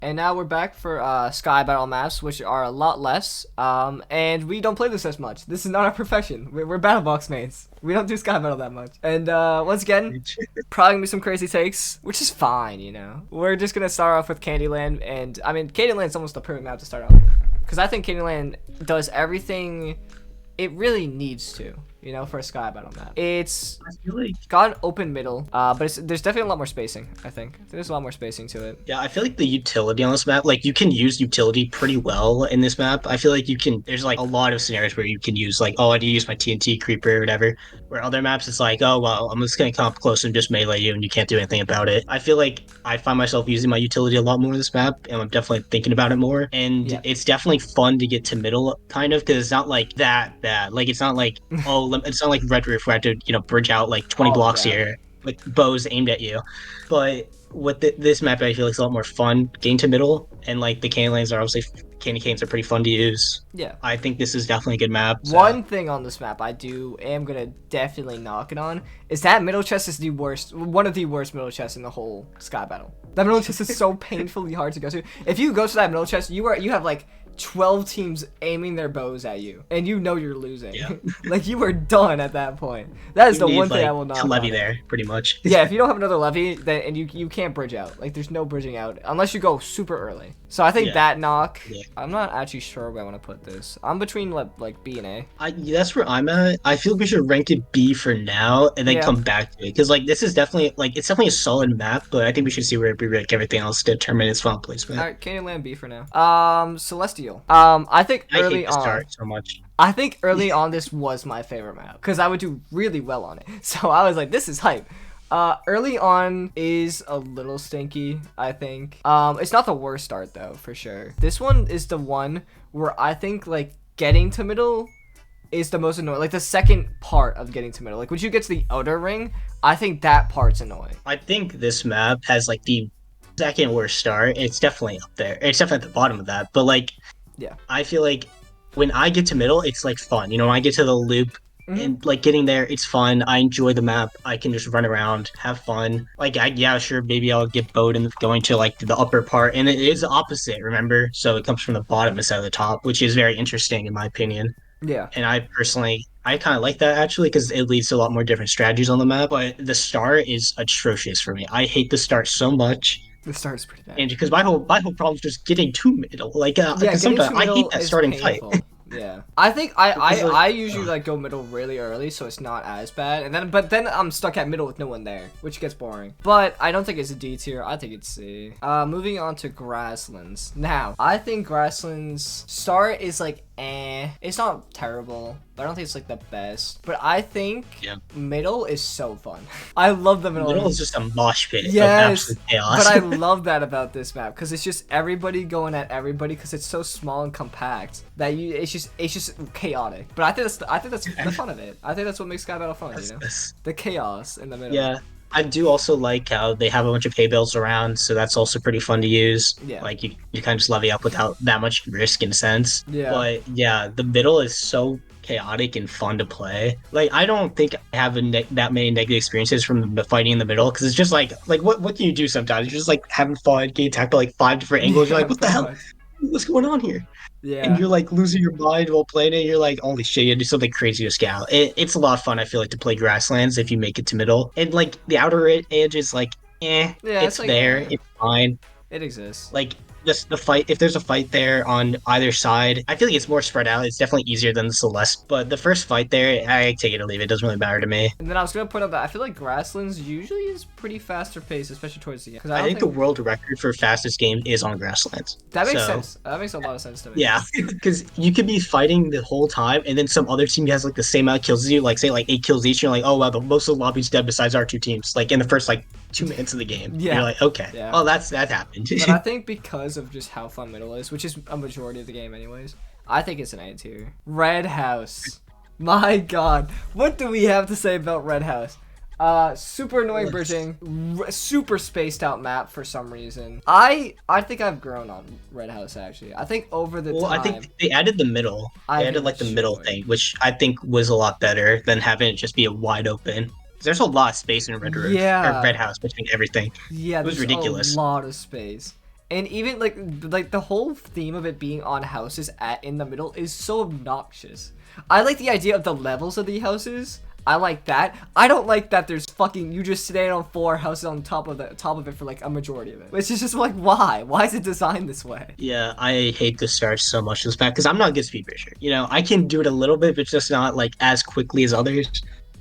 And now we're back for Sky Battle maps, which are a lot less. And we don't play this as much. This is not our profession. We're Battle Box mates. We don't do Sky Battle that much. And once again, probably gonna be some crazy takes, which is fine, you know. We're just gonna start off with Candyland, and I mean, Candyland's almost the perfect map to start off with, because I think Candyland does everything it really needs to, you know, for a Sky Battle map. It's got an open middle, but there's definitely a lot more spacing, I think. There's a lot more spacing to it. Yeah, I feel like the utility on this map, like you can use utility pretty well in this map. I feel like there's like a lot of scenarios where you can use like, oh, I need to use my TNT creeper or whatever. Where other maps, it's like, oh, well, I'm just gonna come up close and just melee you and you can't do anything about it. I feel like I find myself using my utility a lot more in this map, and I'm definitely thinking about it more. And Yeah. it's definitely fun to get to middle, kind of, because it's not like that bad. Like, it's not like, oh, it's not like Red Roof where I have to, bridge out like 20 Oh blocks yeah. here with bows aimed at you. But with this map, I feel like it's a lot more fun getting to middle, and like the candy lanes are obviously candy canes are pretty fun to use. Yeah. I think this is definitely a good map. So. One thing on this map I am gonna definitely knock it on is that middle chest is the worst, one of the worst middle chests in the whole Sky Battle. That middle chest is so painfully hard to go to. If you go to that middle chest, you have like 12 teams aiming their bows at you, and you know you're losing. Yeah. Like, you are done at that point. That is You the need, one thing like, I will not a levy there, pretty much. Yeah, if you don't have another levy, then and you can't bridge out. Like, there's no bridging out unless you go super early. So I think Yeah. that knock. Yeah. I'm not actually sure where I want to put this. I'm between like B and A. That's where I'm at. I feel like we should rank it B for now and then Yeah. come back to it, because like this is definitely like it's definitely a solid map, but I think we should see where we rank everything else to determine its final placement. All right, Candyland B for now. Celestial. I think I hate early the on. start so much. I think early on this was my favorite map because I would do really well on it. So I was like, this is hype. Early on is a little stinky, I think. It's not the worst start though, for sure. This one is the one where I think like getting to middle is the most annoying. Like the second part of getting to middle. Like when you get to the outer ring, I think that part's annoying. I think this map has like the second worst start. It's definitely up there. It's definitely at the bottom of that. But like, Yeah. I feel like when I get to middle, it's like fun. You know, when I get to the loop and like getting there, it's fun. I enjoy the map. I can just run around, have fun. Like, yeah, sure, maybe I'll get bowed and going to like the upper part, and it is the opposite. Remember, so it comes from the bottom instead of the top, which is very interesting in my opinion. Yeah. And I kind of like that actually because it leads to a lot more different strategies on the map. But the start is atrocious for me. I hate the start so much. The start is pretty bad. And because my whole problem is just getting to middle. Like, Yeah, because getting to sometimes I hate middle that is starting fight. painful. Yeah, I think I Because, like, I usually like go middle really early, so it's not as bad. And then I'm stuck at middle with no one there, which gets boring. But I don't think it's a D tier. I think it's C. Moving on to Grasslands. Now, I think Grasslands start is like it's not terrible, but I don't think it's like the best. But I think middle is so fun. I love the middle. Middle is just a mosh pit of Yes, absolute chaos. but I love that about this map because it's just everybody going at everybody because it's so small and compact that it's just chaotic. But I think that's the fun of it. I think that's what makes Sky Battle fun. You know, the chaos in the middle. Yeah. I do also like how they have a bunch of hay bales around, so that's also pretty fun to use. Yeah. Like you kind of just levy up without that much risk in a sense. Yeah. But yeah, the middle is so chaotic and fun to play. Like I don't think I have that many negative experiences from the fighting in the middle because it's just like what can you do sometimes? You're just like having fun, getting attacked by like 5 different angles. You're like, what the hell? What's going on here? Yeah. And you're like losing your mind while playing it. You're like, holy shit, you do something crazy to scout. It's a lot of fun, I feel like, to play Grasslands if you make it to middle. And like the outer edge is like, Yeah, it's like, there, it's fine. It exists. Like just the fight, if there's a fight there on either side, I feel like it's more spread out. It's definitely easier than the Celeste. But the first fight there, I take it or leave it. It doesn't really matter to me. And then I was gonna point out that I feel like Grasslands usually is pretty faster paced, especially towards the end. I think the world record for fastest game is on Grasslands. That makes sense. That makes a lot of sense to me. Yeah, because you could be fighting the whole time, and then some other team has like the same amount of kills as you, like say like 8 kills each. And you're like, oh wow, most of the lobby's dead besides our 2 teams. Like in the first like 2 minutes of the game. Yeah. You're like, okay, Yeah. well that happened. But I think because of just how fun middle is, which is a majority of the game anyways, I think it's an A tier. Red House. My god. What do we have to say about Red House? Super annoying bridging, super spaced out map for some reason. I think I've grown on Red House actually. I think over the time. I think they added the middle. They added like the middle thing, which I think was a lot better than having it just be a wide open. There's a lot of space in Red House between everything. Yeah, it was ridiculous. A lot of space. And even like the whole theme of it being on houses in the middle is so obnoxious. I like the idea of the levels of the houses. I like that. I don't like that there's fucking you just stand on 4 houses on top of it for like a majority of it. Which is just like why? Why is it designed this way? Yeah, I hate the start so much this map because I'm not a good speed racer. You know, I can do it a little bit, but just not like as quickly as others.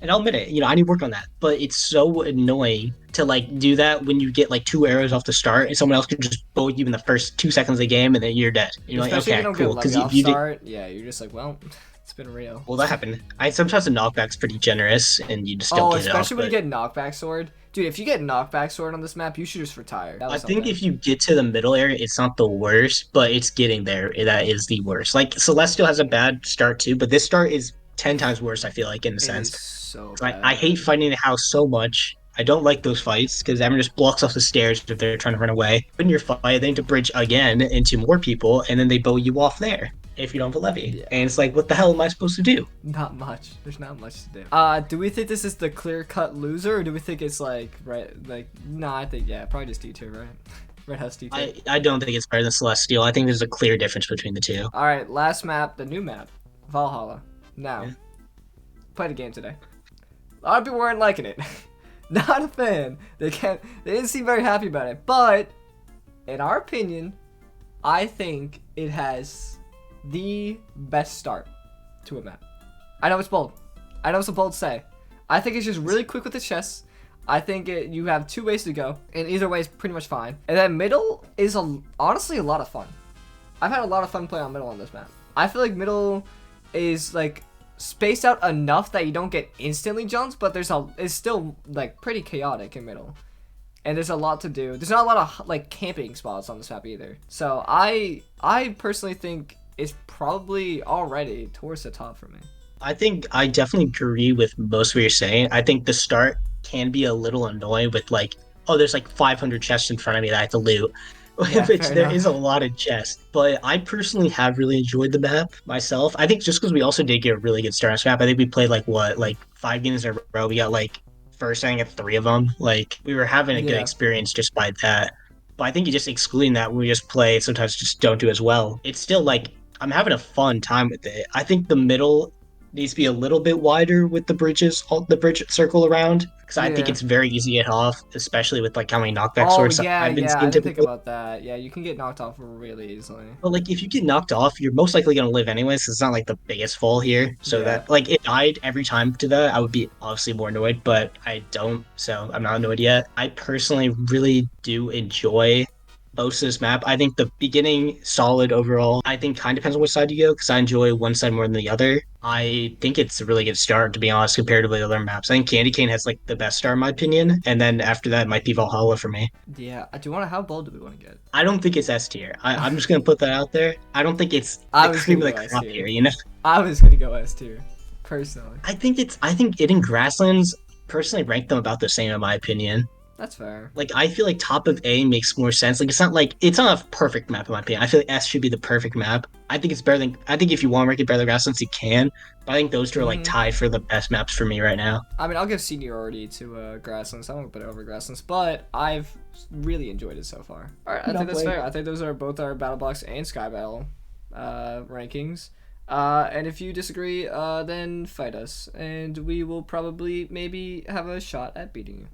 And I'll admit it, you know, I need to work on that. But it's so annoying to like do that when you get like 2 arrows off the start and someone else can just bow you in the first 2 seconds of the game and then you're dead. And you're like, Especially if you okay, don't get cool. Because lucky off you did. start. Yeah, you're just like, well, it's been real. Well, that happened. I sometimes the knockback's pretty generous and you just don't Oh, get it off. especially when you But get knockback sword. Dude, if you get knockback sword on this map, you should just retire. That I was think something. if you get to the middle area, it's not the worst, but it's getting there. That is the worst. Like Celestial has a bad start too, but this start is 10 times worse. I feel like in a It sense. is so I hate bad. fighting the house so much. I don't like those fights because everyone just blocks off the stairs if they're trying to run away. When you're fighting, they need to bridge again into more people, and then they bow you off there if you don't have a levy. Yeah. And it's like, what the hell am I supposed to do? Not much. There's not much to do. Do we think this is the clear-cut loser, or do we think it's like no, I think yeah, probably just D2, right? Red House D2. I don't think it's better than Celestial. I think there's a clear difference between the two. All right, last map, the new map, Valhalla. Now, Yeah. played a game today. A lot of people weren't liking it. Not a fan. They didn't seem very happy about it. But in our opinion, I think it has the best start to a map. I know it's bold. I know it's a bold say. I think it's just really quick with the chests. I think you have 2 ways to go, and either way is pretty much fine. And then middle is honestly a lot of fun. I've had a lot of fun playing on middle on this map. I feel like middle is like spaced out enough that you don't get instantly jumps, but it's still like pretty chaotic in middle. And there's a lot to do. There's not a lot of like camping spots on this map either. So I personally think it's probably already towards the top for me. I think I definitely agree with most of what you're saying. I think the start can be a little annoying with like, oh, there's like 500 chests in front of me that I have to loot, Yeah, which fair there is a enough. lot of chests. But I personally have really enjoyed the map myself. I think just because we also did get a really good start on this map. I think we played like what, like 5 games in a row. We got like first setting at 3 of them. Like we were having a good Yeah. experience just by that. But I think you just excluding that when we just play, sometimes just don't do as well. It's still like I'm having a fun time with it. I think the middle needs to be a little bit wider with the bridges, the bridge circle around, because I think Yeah. it's very easy to get off, especially with like how many knockback Oh swords yeah, I've been yeah. I seeing didn't think typically. about that. Yeah, you can get knocked off really easily. But like if you get knocked off, you're most likely gonna live anyways. So it's not like the biggest fall here. So Yeah. that like it died every time to that, I would be obviously more annoyed, but I don't, so I'm not annoyed yet. I personally really do enjoy most of this map. I think the beginning solid overall. I think kind of depends on which side you go because I enjoy one side more than the other. I think it's a really good start to be honest compared to the other maps. I think Candy Cane has like the best start in my opinion, and then after that it might be Valhalla for me. Yeah. Do you want to? How bold do we want to get? I don't think it's S tier. I'm just gonna put that out there. I don't think it's I the was cream gonna of go the S crop here. tier. You know, I was gonna go S tier, personally. I think it in Grasslands personally rank them about the same in my opinion. That's fair. Like I feel like top of A makes more sense. Like it's not a perfect map in my opinion. I feel like S should be the perfect map. I think it's better than I think if you want to rank it better than Grasslands, you can. But I think those two are like Hmm. tied for the best maps for me right now. I mean, I'll give seniority to Grasslands. I won't put it over Grasslands, but I've really enjoyed it so far. All right, I think that's fair. I think those are both our Battle Box and Sky Battle rankings. And if you disagree, then fight us, and we will probably maybe have a shot at beating you.